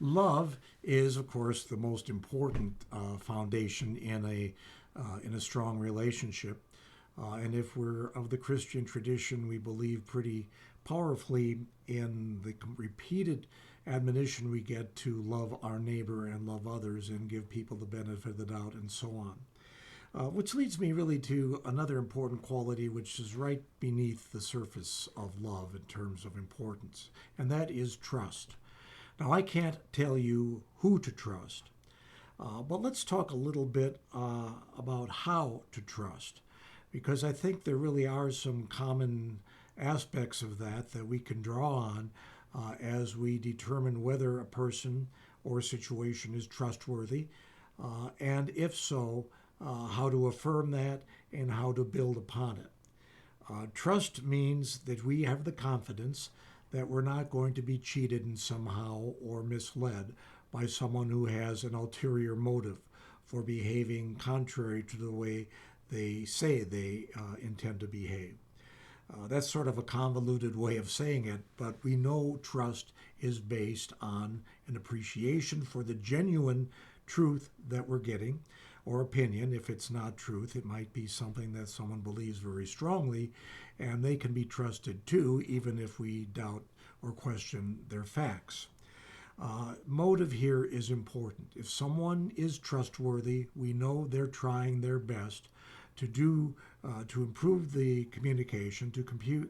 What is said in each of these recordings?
Love is, of course, the most important foundation in a strong relationship. And if we're of the Christian tradition, we believe pretty powerfully in the repeated admonition we get to love our neighbor and love others and give people the benefit of the doubt and so on. Which leads me really to another important quality which is right beneath the surface of love in terms of importance, and that is trust. Now, I can't tell you who to trust, but let's talk a little bit about how to trust, because I think there really are some common aspects of that we can draw on as we determine whether a person or situation is trustworthy, and if so, how to affirm that and how to build upon it. Trust means that we have the confidence that we're not going to be cheated in somehow or misled by someone who has an ulterior motive for behaving contrary to the way they say they intend to behave. That's sort of a convoluted way of saying it, but we know trust is based on an appreciation for the genuine truth that we're getting, or opinion. If it's not truth, it might be something that someone believes very strongly, and they can be trusted too, even if we doubt or question their facts. Motive here is important. If someone is trustworthy, we know they're trying their best to improve the communication, to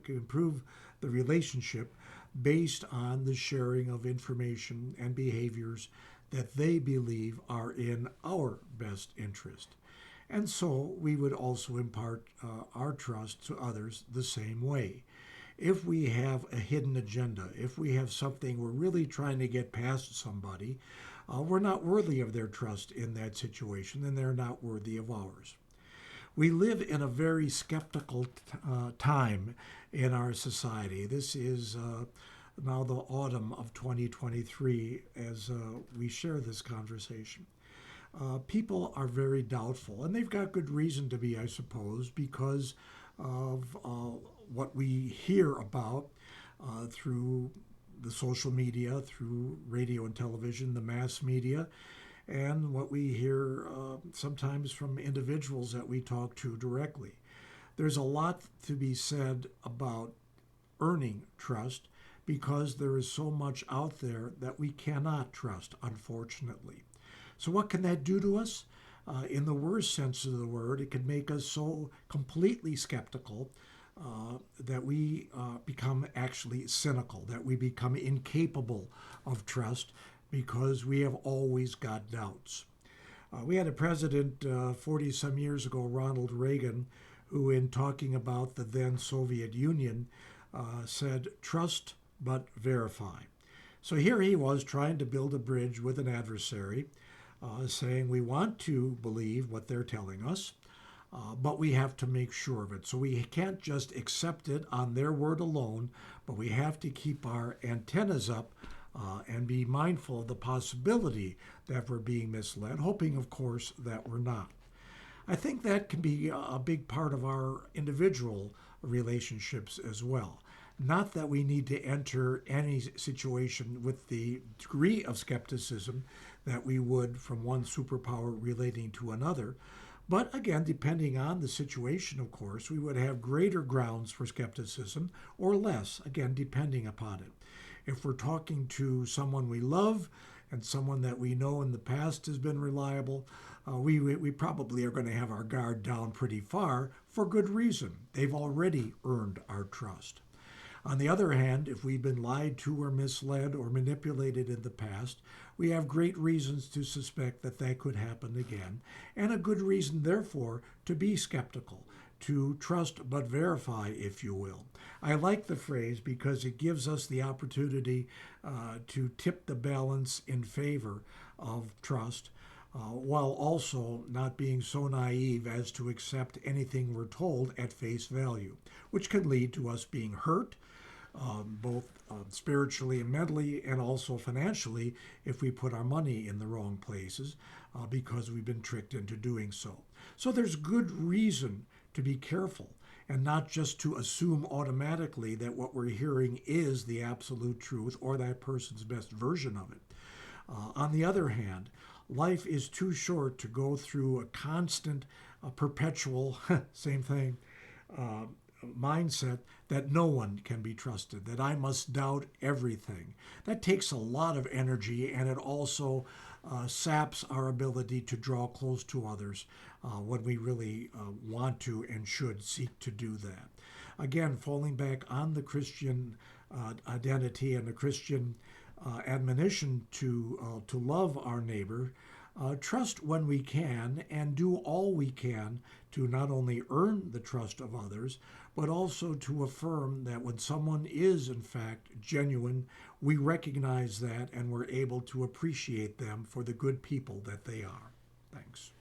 improve the relationship based on the sharing of information and behaviors that they believe are in our best interest. And so we would also impart our trust to others the same way. If we have a hidden agenda, if we have something we're really trying to get past somebody, we're not worthy of their trust in that situation, and they're not worthy of ours. We live in a very skeptical time in our society. This is now the autumn of 2023 as we share this conversation. People are very doubtful, and they've got good reason to be, I suppose, because of what we hear about through the social media, through radio and television, the mass media, and what we hear sometimes from individuals that we talk to directly. There's a lot to be said about earning trust because there is so much out there that we cannot trust, unfortunately. So, what can that do to us? In the worst sense of the word, it can make us so completely skeptical that we become actually cynical, that we become incapable of trust because we have always got doubts. We had a president 40 some years ago, Ronald Reagan, who, in talking about the then Soviet Union, said, "Trust but verify." So here he was trying to build a bridge with an adversary, saying we want to believe what they're telling us, but we have to make sure of it. So we can't just accept it on their word alone, but we have to keep our antennas up and be mindful of the possibility that we're being misled, hoping, of course, that we're not. I think that can be a big part of our individual relationships as well. Not that we need to enter any situation with the degree of skepticism that we would from one superpower relating to another, but again, depending on the situation, of course, we would have greater grounds for skepticism or less, again, depending upon it. If we're talking to someone we love and someone that we know in the past has been reliable, we probably are going to have our guard down pretty far for good reason. They've already earned our trust. On the other hand, if we've been lied to or misled or manipulated in the past, we have great reasons to suspect that that could happen again, and a good reason, therefore, to be skeptical, to trust but verify, if you will. I like the phrase because it gives us the opportunity to tip the balance in favor of trust, while also not being so naive as to accept anything we're told at face value, which can lead to us being hurt, both spiritually and mentally, and also financially if we put our money in the wrong places because we've been tricked into doing so. So there's good reason to be careful and not just to assume automatically that what we're hearing is the absolute truth or that person's best version of it. On the other hand, life is too short to go through a constant, perpetual, same thing, uh, mindset that no one can be trusted, that I must doubt everything. That takes a lot of energy, and it also saps our ability to draw close to others when we really want to and should seek to do that. Again, falling back on the Christian identity and the Christian admonition to love our neighbor, trust when we can, and do all we can to not only earn the trust of others, but also to affirm that when someone is in fact genuine, we recognize that and we're able to appreciate them for the good people that they are. Thanks.